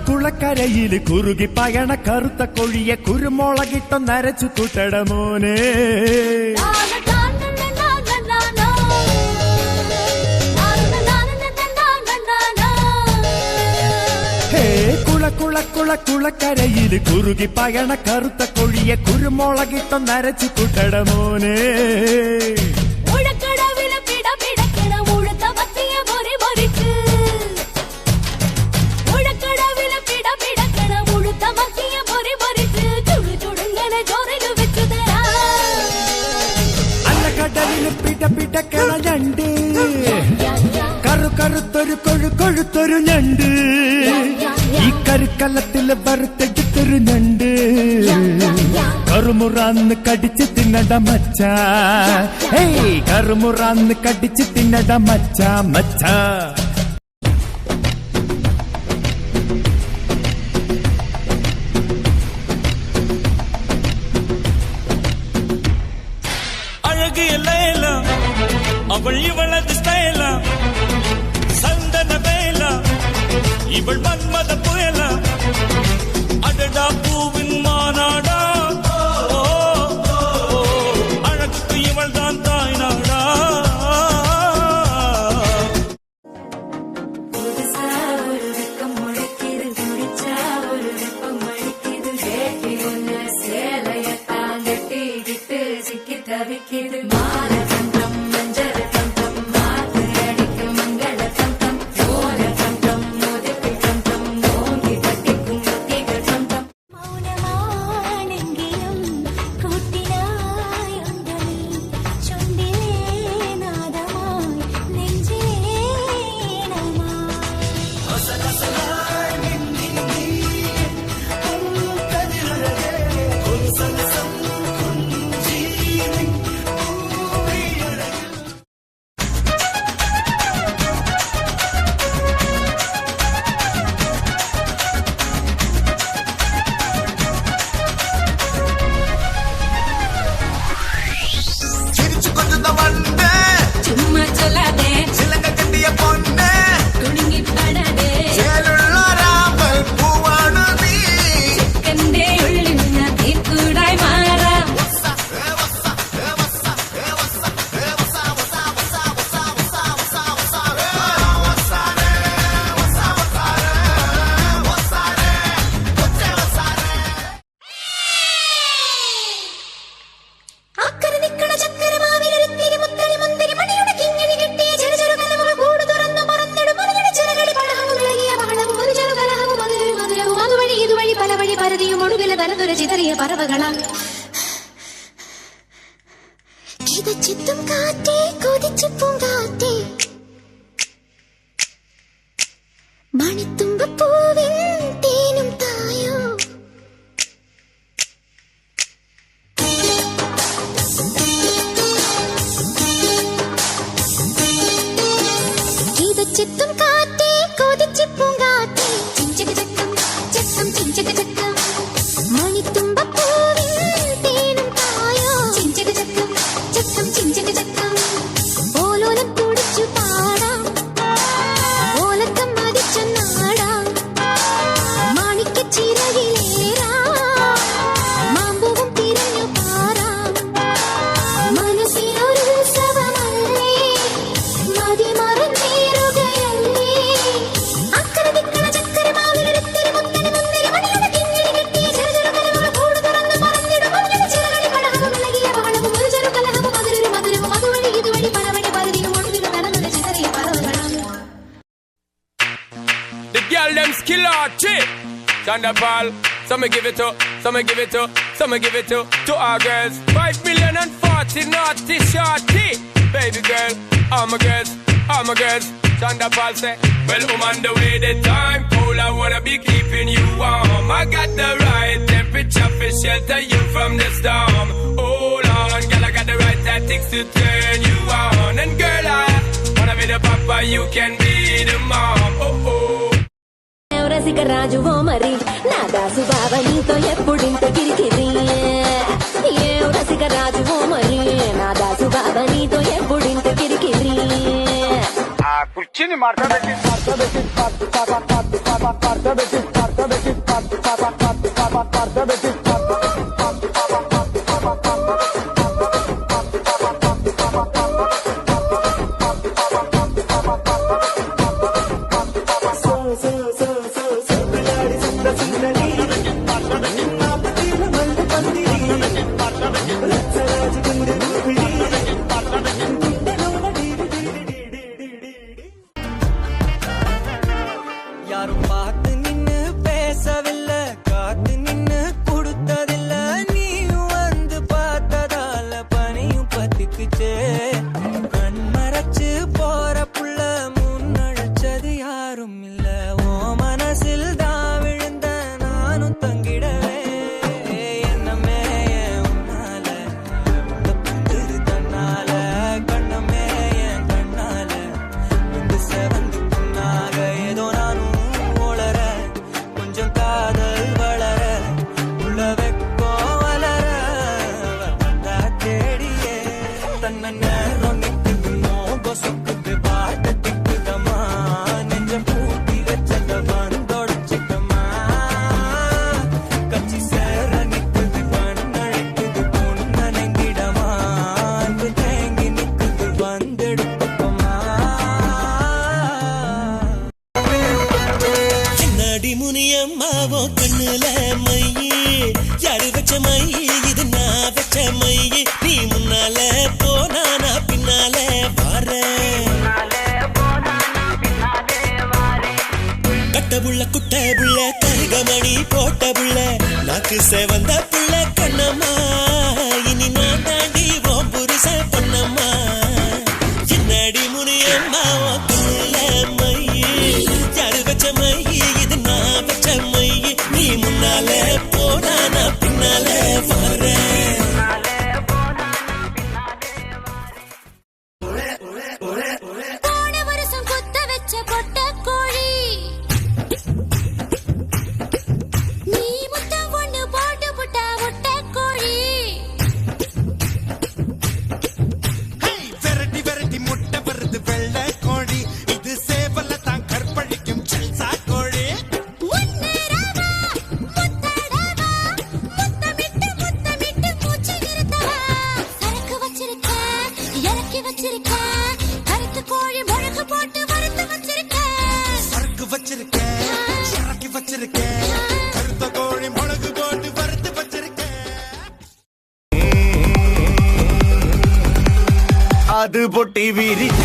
കുളക്കരയില് കുറുകി പയണ കറുത്ത കൊഴിയെ കുരുമുളകിട്ടൊന്നരച്ചു കൂട്ടട മോനെ. കുളക്കരയില് കുറുകി പയണ കറുത്ത കൊഴിയെ കുരുമുളകിട്ടൊന്നരച്ചു കൂട്ടട മോനെ. അന്നക്കടലില് പിടപിടക്കണ ഞണ്ട്, കറുത്തൊരു കൊഴുത്തൊരു ഞണ്ട്, ഈ കരുക്കലത്തില് വറുത്തെടുത്തൊരു ഞണ്ട്. കറുമുറാന്ന് കടിച്ച് തിന്നട മച്ചാ, കറുമുറാന്ന് കടിച്ച് തിന്നട മച്ചാ മച്ചാ. அவள் இவளது ஸ்டைலா, சந்தன வேலா, இவள் மன்மத புயலா, அடடா பூவின் மாநாடா, அழகுக்கு இவள் தான் தாய் நாடா. ചിത്തും കാറ്റേ കൊതിച്ചു പൂങ്കാറ്റേ മണിത്തുമ്പപ്പൂവിൻ തേനും തായോ. ചിത്തും കാറ്റേ കൊതിച്ചു പൂങ്കാറ്റേ ചിഞ്ചക ചക്കം ചക്കം ചിഞ്ചക ചക്കം മണിത്തുമ്പപ്പൂവിൻ തേനും തായോ. ചിഞ്ചക ചക്കം ചക്കം ചിഞ്ചക ചക്കം ഓലോലം കുടിച്ചു പാടാം, ഓലക്കം മതിച്ചു നാടാം, മാണിക്കച്ചിറകിലേറാം, മാമ്പൂവും തിരഞ്ഞു പാറാം. മനസ്സിനൊരു ഉത്സവമല്ലേ, മതിമറന്നേറുകയല്ലേ, അക്കരെ ദിക്കണ ചക്കര മാവിലൊരുത്തിരി മുത്തരി മുന്തിരി മണിയുടെ കിങ്ങിണി കെട്ടിയ ചെറുചെറു കൂട് തുറന്ന് പറഞ്ഞിടും മഞ്ഞയുടെ ചിറകടി പടഹവും ഇളകിയ ബഹളവും ഒരു ചെറു കലഹവും അതിലൊരു മധുരവും അതുവഴി ഇതുവഴി പലവഴി പരതിയും ഒടുവിൽ നടന്നത് ചിതറിയ പറവകളാണ്. The girl them skill out chick Thunderball, some me give it to, some me give it to, some me give it to our girls. 5,040,000 naughty shorty. Baby girl, all my girls, all my girls. Thunderball say, well, on the way the time cold, I wanna be keeping you warm. I got the right temperature for shelter you from the storm. Hold on, girl, I got the right tactics to turn you on. And girl, I wanna be the papa, you can be the mom. Oh oh. రసిక రాజువో మరి నా దాసు బాబా నీతో ఎప్పుడింత కిరికిరి. ఏ రసిక రాజువో మరి నా దాసు బాబా నీతో ఎప్పుడింత కిరికిరి. ಕುರ್ಚಿನಿ ಮಾಡ್ಕೋಬೇಕು யாரும் பார்த்து நின்னு பேசவில்லை, காத்து நின்னு கொடுத்ததில்லை. நீயும் வந்து பார்த்ததால பனியும் பத்திக்குச்சே. கண் மறைச்சு போற புள்ள முன்னழைச்சது யாரும் இல்ல. ஓ மனசில் தான் விழுந்த நானும் தங்கிடவே. என்னமே உன்னால புத்துரு தன்னால, கண்ணமே என் கண்ணால வந்து செவந்து புண்ணாக. ஏதோ நானும் உளற, கொஞ்சம் காதல் வளர, உள்ள வெக்கோ வளர வந்தா தேடியே. தன்ன நேரம் நிக்குது, மோக சொக்குது, பாட்ட திக்குதம்மா. நெஞ்ச பூட்டி வச்சத வந்தொடச்சிட்டமா. கச்சி சேர நிக்குது, கண்ணழைக்குது, பொண்ண நெங்கிடமா. அன்பு தேங்கி நிக்குது, வந்தெடுத்துக்கோமா. என்னடி முனியம்மாவோ கண்ணுல மையி, யாரு வச்ச மையி, இது நான் வச்ச மையி. நீ முன்னால போனா நான் பின்னால வாரேன். கட்ட புள்ள குட்ட புள்ள கருகமணி போட்ட புள்ள, நாக்கு செவந்த புள்ள கண்ணம்மா. இனி நான் தாண்டி ஓம் புருஷ பொன்னம்மா. என்னடி முனியம்மாவோ கண்ணுல மையி, யாரு வச்ச மையி, இது நான் வச்ச மையி. நீ முன்னால போனா நான் பின்னால வரேன். போன வருஷம் கொத்த வச்ச கொட்ட கோழி, நீ முத்தம் ஒண்ணு போட்டு புட்ட முட்டை கோழி. விரட்டி விரட்டி முட்டை வருது வெள்ளை கோழி, இது சேவல தான் கற்பழிக்கும் செல்சா கோழி. முன்னேறவா, முத்தடவா, முத்தமிட்டு முத்தமிட்டு மூச்சு நிறுத்தவா. சரக்கு வச்சிருக்க, இறக்கி வச்சிருக்க, கருத்து கோழி முழக்கு போட்டு வறுத்து வச்சிருக்க. சரக்கு வச்சிருக்கேன், இறக்கி வச்சிருக்கேன், கருத்த கோழி மிளகு போட்டு வறுத்து வச்சிருக்கேன். அது பொட்டி விரிச்சு